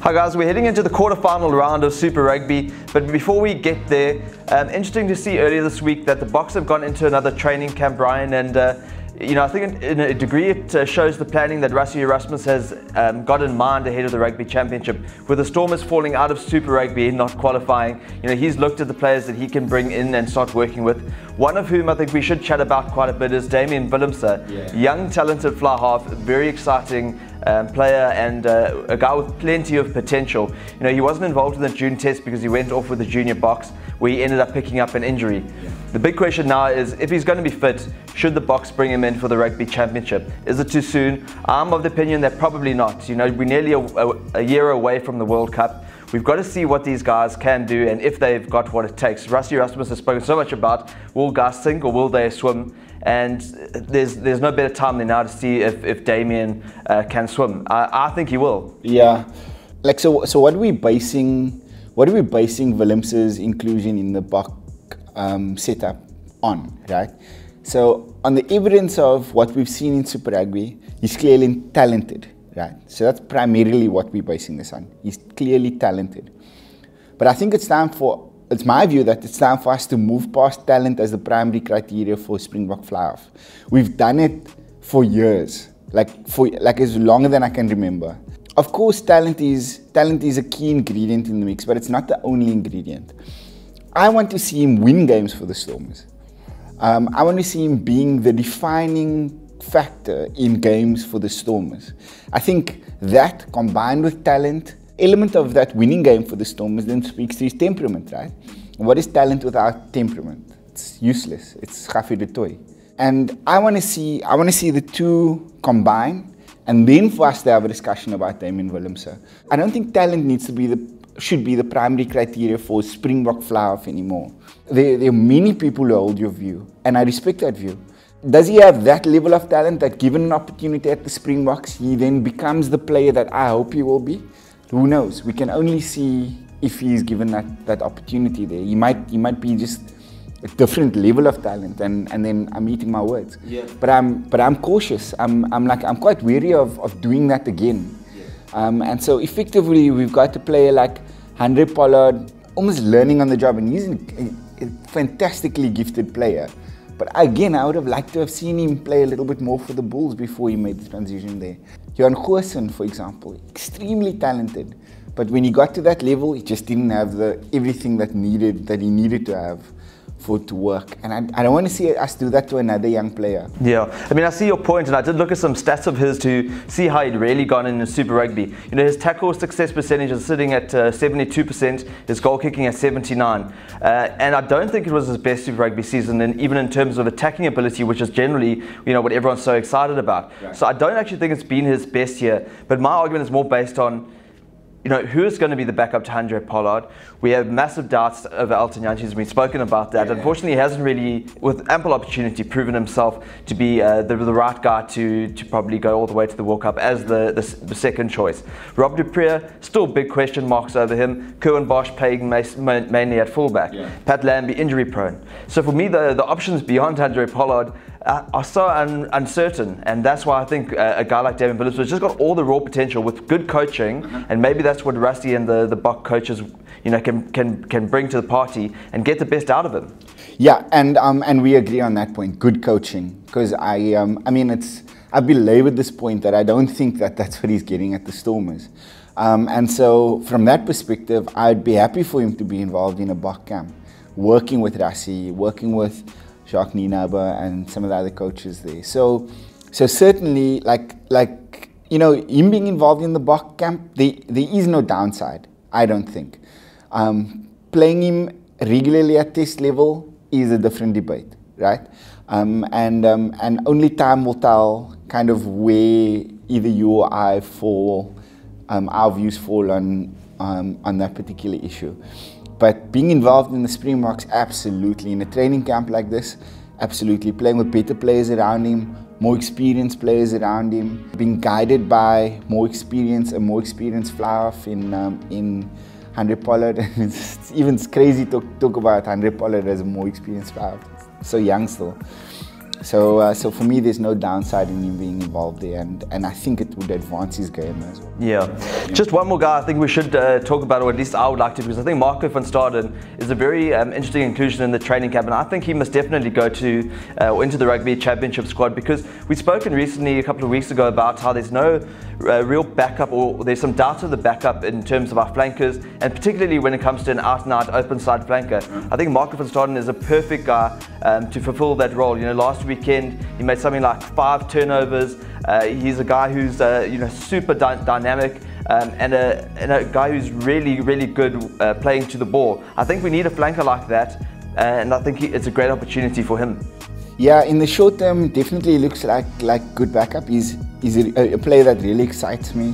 Hi guys, we're heading into the quarterfinal round of Super Rugby, but before we get there, interesting to see earlier this week that the Boks have gone into another training camp, Ryan, and I think in a degree it shows the planning that Rassie Erasmus has got in mind ahead of the Rugby Championship. With the Stormers falling out of Super Rugby, not qualifying, he's looked at the players that he can bring in and start working with. One of whom I think we should chat about quite a bit is Damian Willemse, young, talented fly half, very exciting player and a guy with plenty of potential. He wasn't involved in the June test because he went off with the junior Boks, where he ended up picking up an injury. The big question now is if he's going to be fit, should the Boks bring him in for the Rugby Championship? Is it too soon? I'm of the opinion that probably not. We're nearly a year away from the World Cup. We've got to see what these guys can do and if they've got what it takes. Rassie Erasmus has spoken so much about will guys sink or will they swim? And there's no better time than now to see if Damien can swim. I think he will. Yeah, so what are we basing Willemse's inclusion in the Bok setup on, right? So on the evidence of what we've seen in Super Rugby, he's clearly talented, right? So that's primarily what we're basing this on. He's clearly talented. But I think it's my view that it's time for us to move past talent as the primary criteria for Springbok fly-off. We've done it for years, like as longer than I can remember. Of course, talent is a key ingredient in the mix, but it's not the only ingredient. I want to see him win games for the Stormers. I want to see him being the defining factor in games for the Stormers. I think that combined with talent, element of that winning game for the Stormers then speaks to his temperament, right? What is talent without temperament? It's useless. It's gaffie de toy. And I want to see the two combine, and then for us to have a discussion about Damian Willemse. I don't think talent should be the primary criteria for Springbok fly-off anymore. There are many people who hold your view, and I respect that view. Does he have that level of talent that given an opportunity at the Springboks, he then becomes the player that I hope he will be? Who knows? We can only see if he is given that opportunity there. He might be just a different level of talent, and then I'm eating my words. Yeah. But I'm cautious. I'm quite wary of doing that again. Yeah. And so effectively we've got a player like Andre Pollard almost learning on the job, and he's a fantastically gifted player. But again, I would have liked to have seen him play a little bit more for the Bulls before he made the transition there. Johan Goosen, for example, extremely talented, but when he got to that level, he just didn't have everything that he needed to have for it to work. And I don't want to see us do that to another young player. Yeah, I see your point, and I did look at some stats of his to see how he'd really gone in Super Rugby. His tackle success percentage is sitting at 72%, his goal kicking at 79%. And I don't think it was his best Super Rugby season, and even in terms of attacking ability, which is generally what everyone's so excited about. Right. So I don't actually think it's been his best year, but my argument is more based on who is going to be the backup to Andre Pollard? We have massive doubts over Elton Jantjies. He's been spoken about that. Yeah. Unfortunately, he hasn't really, with ample opportunity, proven himself to be the right guy to probably go all the way to the World Cup as the second choice. Rob du Preez, still big question marks over him. Kerwin Bosch playing mainly at fullback. Yeah. Pat Lambie, injury prone. So for me, the options beyond Andre Pollard are so uncertain, and that's why I think a guy like Damian Willemse has just got all the raw potential with good coaching, and maybe that's what Rassie and the Bok coaches can bring to the party and get the best out of him. Yeah, and we agree on that point. Good coaching, because I've belabored this point that I don't think that's what he's getting at the Stormers, and so from that perspective, I'd be happy for him to be involved in a Bok camp, working with Rassie, working with Jacques Nienaber and some of the other coaches there. So certainly, him being involved in the Bok camp, there is no downside, I don't think. Playing him regularly at test level is a different debate, right? And only time will tell kind of where either you or I fall, our views fall on that particular issue. But being involved in the Springboks, absolutely. In a training camp like this, absolutely. Playing with better players around him, more experienced players around him, being guided by more experienced fly-off in Andre Pollard. It's even crazy to talk about Andre Pollard as a more experienced fly-off. So young still. So for me, there's no downside in him being involved there, and I think it would advance his game as well. Yeah. Just one more guy I think we should talk about, or at least I would like to, because I think Marco van Staden is a very interesting inclusion in the training camp, and I think he must definitely go to or into the Rugby Championship squad, because we've spoken recently a couple of weeks ago about how there's no real backup, or there's some doubts of the backup in terms of our flankers, and particularly when it comes to an out-and-out open side flanker. I think Marco van Staden is a perfect guy to fulfill that role. You know, last weekend he made something like 5 turnovers. He's a guy who's super dynamic and a guy who's really good playing to the ball. I think we need a flanker like that, and I think it's a great opportunity for him. Yeah, in the short term, definitely looks like good backup. He's a player that really excites me.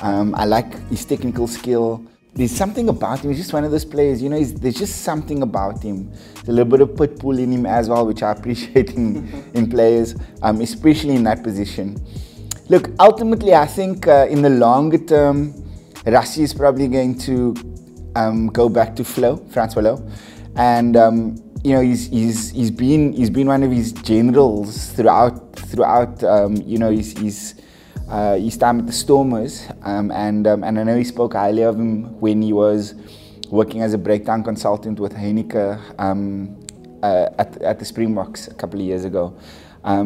I like his technical skill. There's something about him. He's just one of those players, there's just something about him. There's a little bit of pit bull in him as well, which I appreciate in players, especially in that position. Look, ultimately, I think in the longer term, Rassie is probably going to go back to Frans Flo, and he's been one of his generals throughout his time at the Stormers, and I know he spoke highly of him when he was working as a breakdown consultant with Heineke at the Springboks a couple of years ago.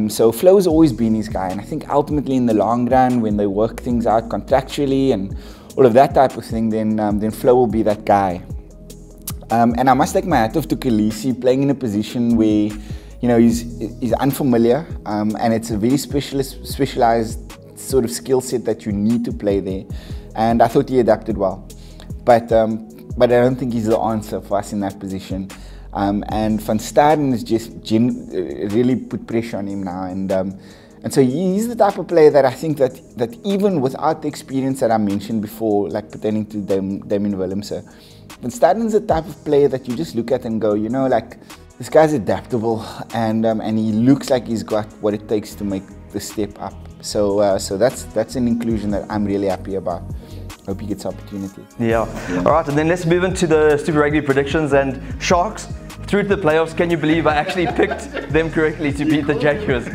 So Flo's always been his guy, and I think ultimately in the long run, when they work things out contractually and all of that type of thing, then Flo will be that guy. And I must take my hat off to Khaleesi, playing in a position where he's unfamiliar, and it's a very specialized sort of skill set that you need to play there, and I thought he adapted well, but I don't think he's the answer for us in that position, and Van Staden has just really put pressure on him now, and so he's the type of player that I think that even without the experience that I mentioned before, like pertaining to Damian Willemse, Van Staden's the type of player that you just look at and go, like, this guy's adaptable, and he looks like he's got what it takes to make the step up. So that's an inclusion that I'm really happy about. Hope he gets opportunity. Yeah. All right, and then let's move into the Super Rugby predictions. And Sharks through to the playoffs. Can you believe I actually picked them correctly to beat the Jaguars?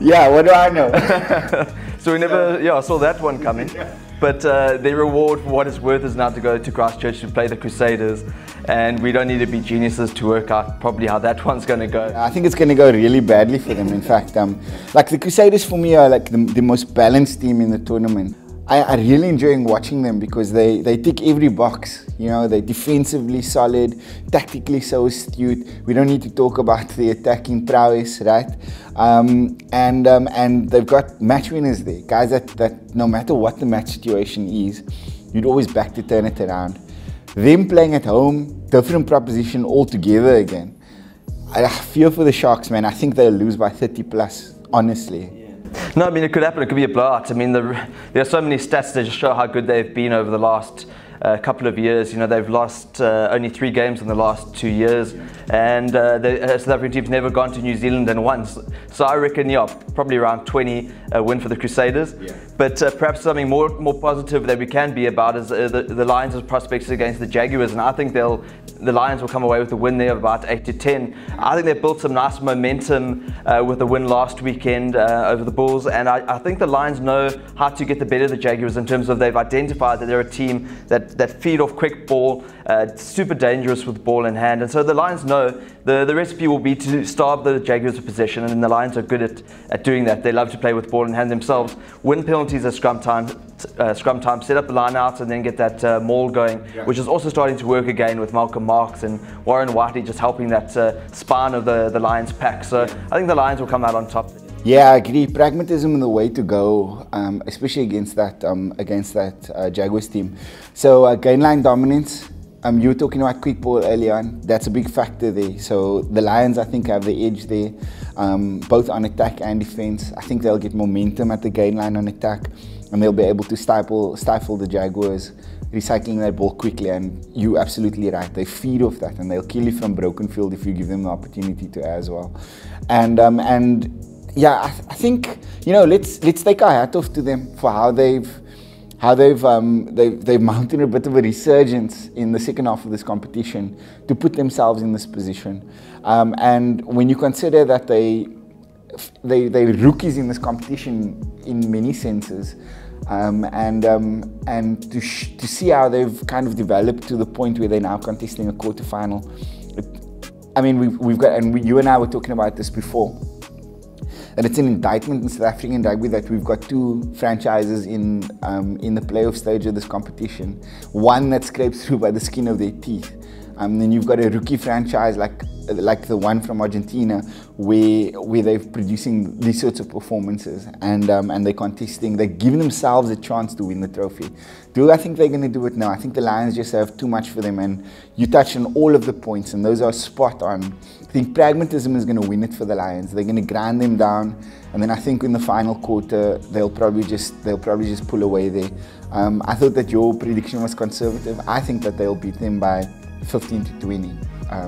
Yeah, what do I know? So we never saw that one coming. But the reward for what it's worth is now to go to Christchurch to play the Crusaders, and we don't need to be geniuses to work out probably how that one's going to go. I think it's going to go really badly for them. In fact, like the Crusaders for me are like the most balanced team in the tournament. I really enjoying watching them because they tick every box. They're defensively solid, tactically so astute. We don't need to talk about the attacking prowess, right? And they've got match winners there, guys that no matter what the match situation is, you'd always back to turn it around. Them playing at home, different proposition altogether again. I fear for the Sharks, man. I think they'll lose by 30 plus, honestly. No, I mean, it could happen. It could be a blowout. I mean, there are so many stats that just show how good they've been over the last couple of years. They've lost only 3 games in the last 2 years, and the South African team's never gone to New Zealand and won. So I reckon, probably around 20 win for the Crusaders. Yeah. But perhaps something more positive that we can be about is the Lions' prospects against the Jaguars, and I think the Lions will come away with a win there of about 8-10. I think they've built some nice momentum with the win last weekend over the Bulls, and I think the Lions know how to get the better of the Jaguars in terms of they've identified that they're a team that feed off quick ball, super dangerous with ball in hand, and so the Lions know the recipe will be to starve the Jaguars of possession, and the Lions are good at doing that. They love to play with ball in hand themselves, win penalties at scrum time, set up the line out, and then get that maul going, which is also starting to work again with Malcolm Marks and Warren Whiteley just helping that spine of the Lions pack. So I think the Lions will come out on top. Yeah, I agree. Pragmatism is the way to go, especially against that Jaguars team. So gain line dominance. You were talking about quick ball earlier on. That's a big factor there. So the Lions, I think, have the edge there, both on attack and defense. I think they'll get momentum at the gain line on attack, and they'll be able to stifle the Jaguars, recycling that ball quickly. And you're absolutely right. They feed off that, and they'll kill you from broken field if you give them the opportunity to as well. And yeah, I think let's take our hat off to them for how how they've mounted a bit of a resurgence in the second half of this competition to put themselves in this position. And when you consider that they're rookies in this competition in many senses, and to see how they've kind of developed to the point where they're now contesting a quarterfinal. I mean, we've got, and you and I were talking about this before, and it's an indictment in South African rugby that we've got two franchises in the playoff stage of this competition. One that scrapes through by the skin of their teeth. Then you've got a rookie franchise like the one from Argentina, where they're producing these sorts of performances, and they're contesting. They're giving themselves a chance to win the trophy. Do I think they're going to do it? No, I think the Lions just have too much for them, and you touched on all of the points, and those are spot on. I think pragmatism is going to win it for the Lions. They're going to grind them down, and then I think in the final quarter they'll probably just pull away there. I thought that your prediction was conservative. I think that they'll beat them by 15 to 20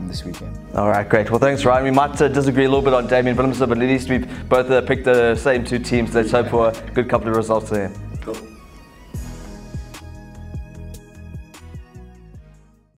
this weekend. All right, great. Well, thanks, Ryan. We might disagree a little bit on Damian Willemse, but at least we've both picked the same two teams. Let's hope for a good couple of results there.